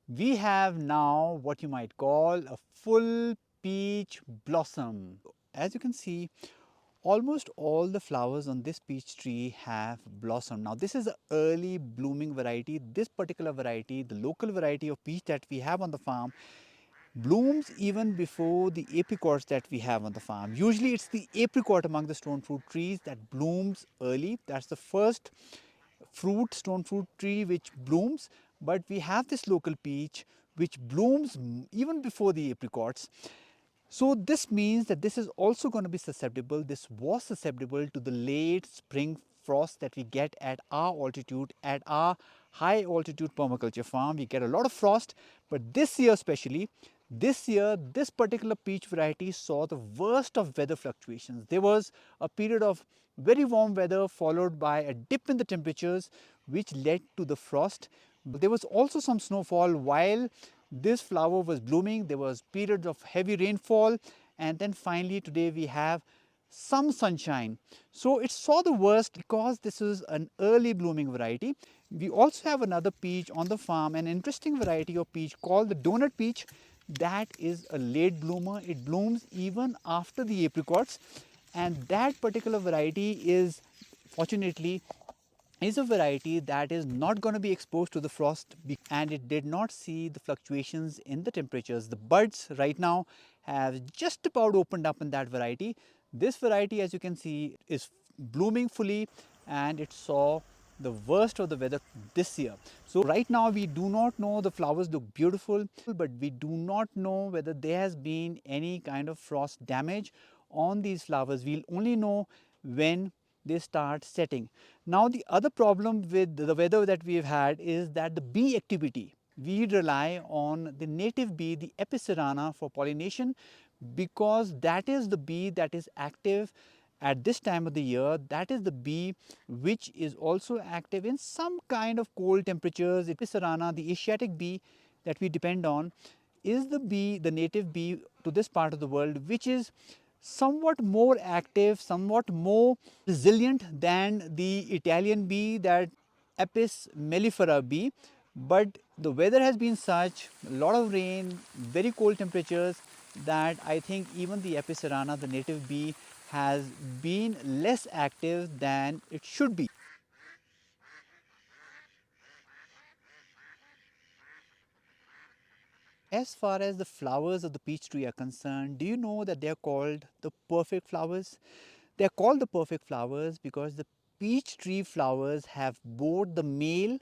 we have now what you might call a full peach blossom. As you can see, almost all the flowers on this peach tree have blossomed. Now this is an early blooming variety. This particular variety, the local variety of peach that we have on the farm, blooms even before the apricots that we have on the farm. Usually it's the apricot among the stone fruit trees that blooms early. That's the first stone fruit tree which blooms, but we have this local peach which blooms even before the apricots. So this means that this is also going to be susceptible, this was susceptible to the late spring frost that we get at our altitude, at our high altitude permaculture farm. We get a lot of frost, but this year especially, this particular peach variety saw the worst of weather fluctuations. There was a period of very warm weather followed by a dip in the temperatures which led to the frost. There was also some snowfall while this flower was blooming. There was periods of heavy rainfall, and then finally today we have some sunshine. So it saw the worst because this is an early blooming variety. We also have another peach on the farm, an interesting variety of peach called the donut peach. That is a late bloomer. It blooms even after the apricots, and that particular variety is fortunately is a variety that is not going to be exposed to the frost, and it did not see the fluctuations in the temperatures. The buds right now have just about opened up in that variety. This variety, as you can see, is blooming fully, and it saw the worst of the weather this year. So right now we do not know, the flowers look beautiful, but we do not know whether there has been any kind of frost damage on these flowers. We'll only know when they start setting. Now the other problem with the weather that we've had is that the bee activity, we rely on the native bee, the Apis cerana, for pollination, because that is the bee that is active at this time of the year. That is the bee which is also active in some kind of cold temperatures. Apis cerana, the Asiatic bee that we depend on, is the bee, the native bee to this part of the world, which is somewhat more active, somewhat more resilient than the Italian bee, that Apis mellifera bee. But the weather has been such, a lot of rain, very cold temperatures, that I think even the Apis cerana, the native bee, has been less active than it should be. As far as the flowers of the peach tree are concerned, do you know that they are called the perfect flowers? They are called the perfect flowers because the peach tree flowers have both the male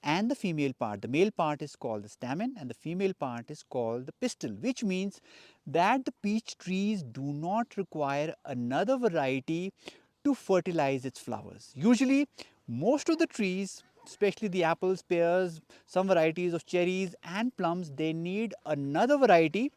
and the female part. The male part is called the stamen and the female part is called the pistil, which means that the peach trees do not require another variety to fertilize its flowers. Usually, most of the trees, especially the apples, pears, some varieties of cherries and plums, they need another variety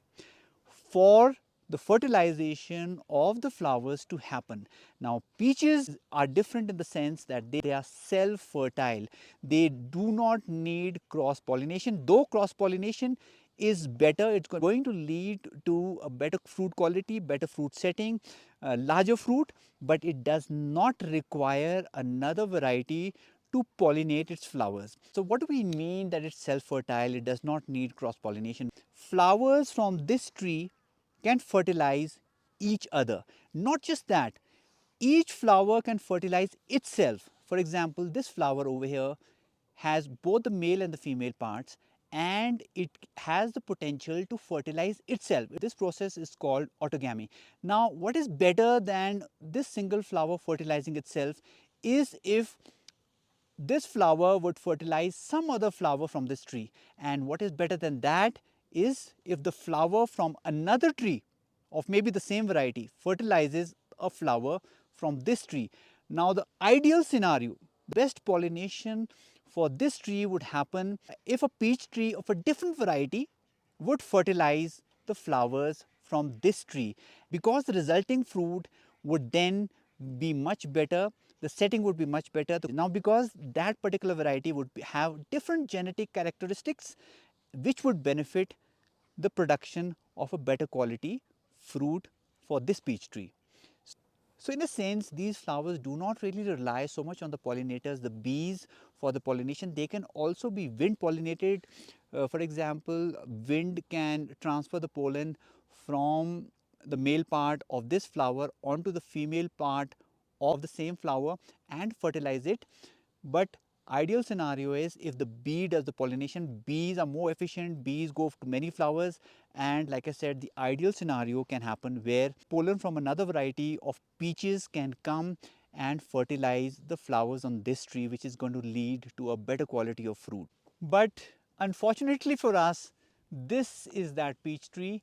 for the fertilization of the flowers to happen. Now peaches are different in the sense that they are self-fertile. They do not need cross pollination, though cross pollination is better. It's going to lead to a better fruit quality, better fruit setting, larger fruit, but it does not require another variety to pollinate its flowers. So what do we mean that it's self-fertile, it does not need cross-pollination? Flowers from this tree can fertilize each other. Not just that, each flower can fertilize itself. For example, this flower over here has both the male and the female parts, and it has the potential to fertilize itself. This process is called autogamy. Now, what is better than this single flower fertilizing itself is if this flower would fertilize some other flower from this tree. And what is better than that is if the flower from another tree of maybe the same variety fertilizes a flower from this tree. Now the ideal scenario, best pollination for this tree would happen if a peach tree of a different variety would fertilize the flowers from this tree, because the resulting fruit would then be much better, the setting would be much better. Now because that particular variety would have different genetic characteristics which would benefit the production of a better quality fruit for this peach tree. So in a sense, these flowers do not really rely so much on the pollinators, the bees, for the pollination. They can also be wind pollinated. For example, wind can transfer the pollen from the male part of this flower onto the female part of the same flower and fertilize it. But ideal scenario is if the bee does the pollination. Bees are more efficient, bees go to many flowers, and like I said, the ideal scenario can happen where pollen from another variety of peaches can come and fertilize the flowers on this tree, which is going to lead to a better quality of fruit. But unfortunately for us, this is that peach tree,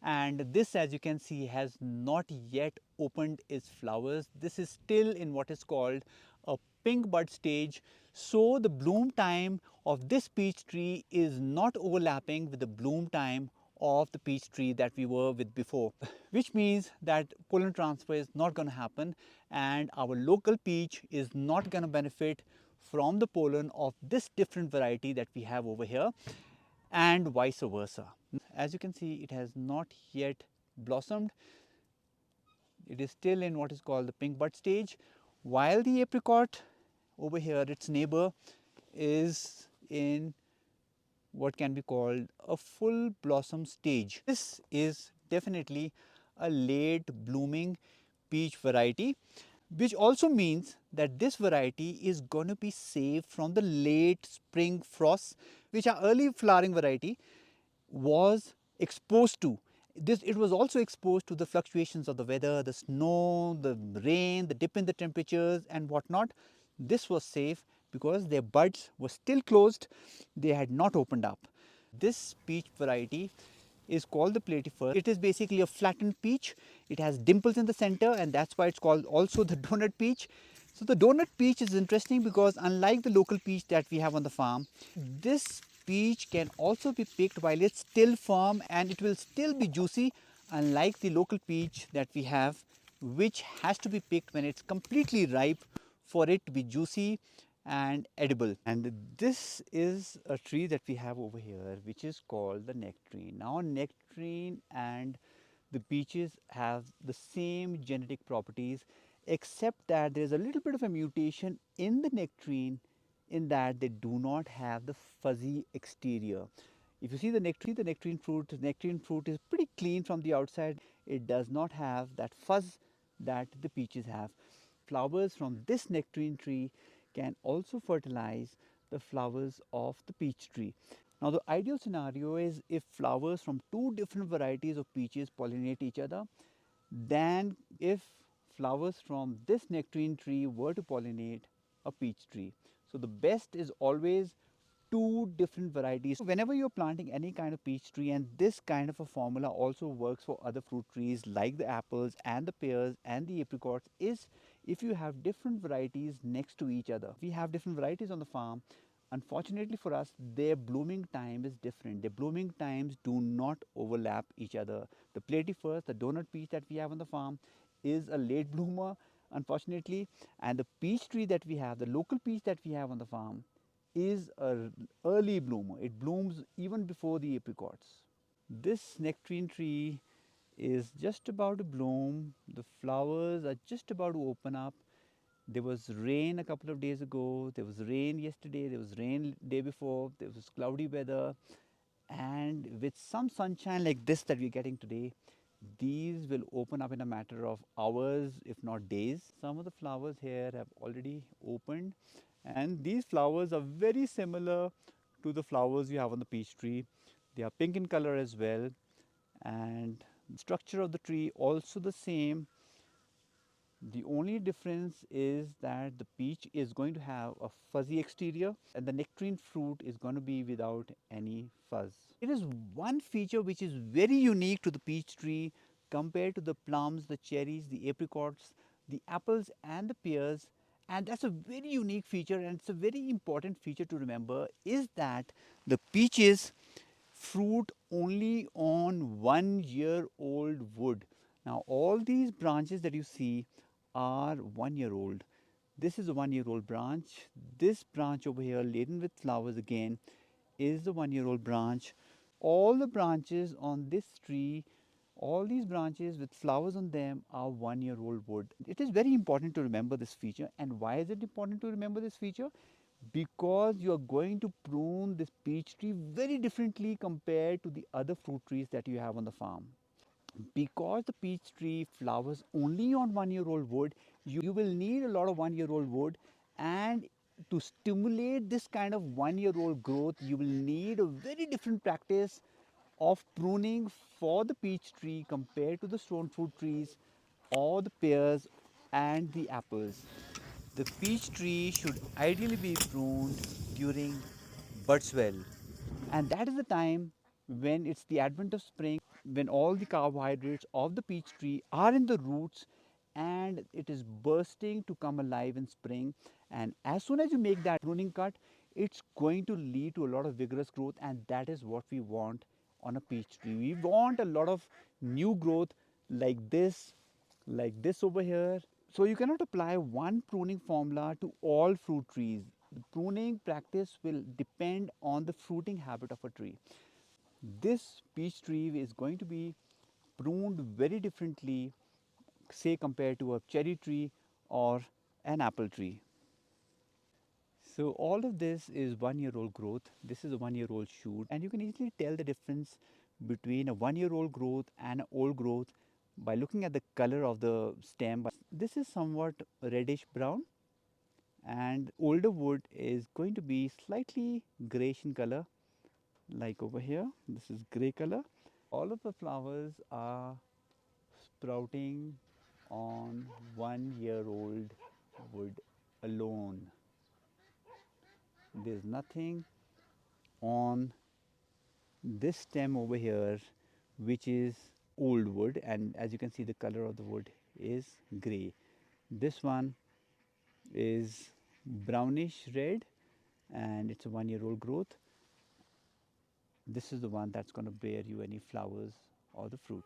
and this, as you can see, has not yet opened its flowers. This is still in what is called a pink bud stage. So the bloom time of this peach tree is not overlapping with the bloom time of the peach tree that we were with before, which means that pollen transfer is not going to happen, and our local peach is not going to benefit from the pollen of this different variety that we have over here, and vice versa. As you can see, it has not yet blossomed. It is still in what is called the pink bud stage, while the apricot over here, its neighbor, is in what can be called a full blossom stage. This is definitely a late blooming peach variety, which also means that this variety is going to be safe from the late spring frosts, which are early flowering variety was exposed to. It was also exposed to the fluctuations of the weather, the snow, the rain, the dip in the temperatures and whatnot. This was safe because their buds were still closed, they had not opened up. This peach variety is called the platyfus. It is basically a flattened peach. It has dimples in the center, and that's why it's called also the donut peach. So the donut peach is interesting because unlike the local peach that we have on the farm, this peach can also be picked while it's still firm and it will still be juicy, unlike the local peach that we have, which has to be picked when it's completely ripe for it to be juicy and edible. And this is a tree that we have over here, which is called the nectarine. Now nectarine and the peaches have the same genetic properties, except that there is a little bit of a mutation in the nectarine, in that they do not have the fuzzy exterior. If you see the nectarine fruit is pretty clean from the outside. It does not have that fuzz that the peaches have. Flowers from this nectarine tree can also fertilize the flowers of the peach tree. Now the ideal scenario is if flowers from two different varieties of peaches pollinate each other, than if flowers from this nectarine tree were to pollinate a peach tree. So the best is always two different varieties. Whenever you're planting any kind of peach tree, and this kind of a formula also works for other fruit trees like the apples and the pears and the apricots, is if you have different varieties next to each other. We have different varieties on the farm. Unfortunately for us, their blooming time is different. Their blooming times do not overlap each other. The platyfus, the donut peach that we have on the farm, is a late bloomer, unfortunately, and the peach tree that we have, the local peach that we have on the farm, is an early bloomer. It blooms even before the apricots. This nectarine tree is just about to bloom. The flowers are just about to open up. There was rain a couple of days ago, there was rain yesterday, there was rain day before, there was cloudy weather, and with some sunshine like this that we're getting today, these will open up in a matter of hours, if not days. Some of the flowers here have already opened, and these flowers are very similar to the flowers you have on the peach tree. They are pink in color as well, and the structure of the tree also the same. The only difference is that the peach is going to have a fuzzy exterior and the nectarine fruit is going to be without any fuzz. It is one feature which is very unique to the peach tree compared to the plums, the cherries, the apricots, the apples and the pears, and that's a very unique feature, and it's a very important feature to remember, is that the peaches fruit only on 1 year old wood. Now all these branches that you see are 1 year old. This is a 1 year old branch. This branch over here laden with flowers again is the 1 year old branch. All the branches on this tree, all these branches with flowers on them are 1 year old wood. It is very important to remember this feature. And why is it important to remember this feature? because you are going to prune this peach tree very differently compared to the other fruit trees that you have on the farm. Because the peach tree flowers only on 1 year old wood, you will need a lot of 1 year old wood, and to stimulate this kind of 1 year old growth, you will need a very different practice of pruning for the peach tree compared to the stone fruit trees or the pears and the apples. The peach tree should ideally be pruned during budswell, and that is the time when it's the advent of spring, when all the carbohydrates of the peach tree are in the roots and it is bursting to come alive in spring. And as soon as you make that pruning cut, it's going to lead to a lot of vigorous growth, and that is what we want on a peach tree. We want a lot of new growth like this over here. So you cannot apply one pruning formula to all fruit trees. The pruning practice will depend on the fruiting habit of a tree. This peach tree is going to be pruned very differently, say compared to a cherry tree or an apple tree. So all of this is 1 year old growth. This is a 1 year old shoot, and you can easily tell the difference between a 1 year old growth and an old growth by looking at the color of the stem. This is somewhat reddish brown, and older wood is going to be slightly grayish in color, like over here. This is gray color. All of the flowers are sprouting on 1 year old wood alone. There's nothing on this stem over here which is old wood, and as you can see, the color of the wood is gray. This one is brownish red, and it's a 1 year old growth. This is the one that's going to bear you any flowers or the fruit.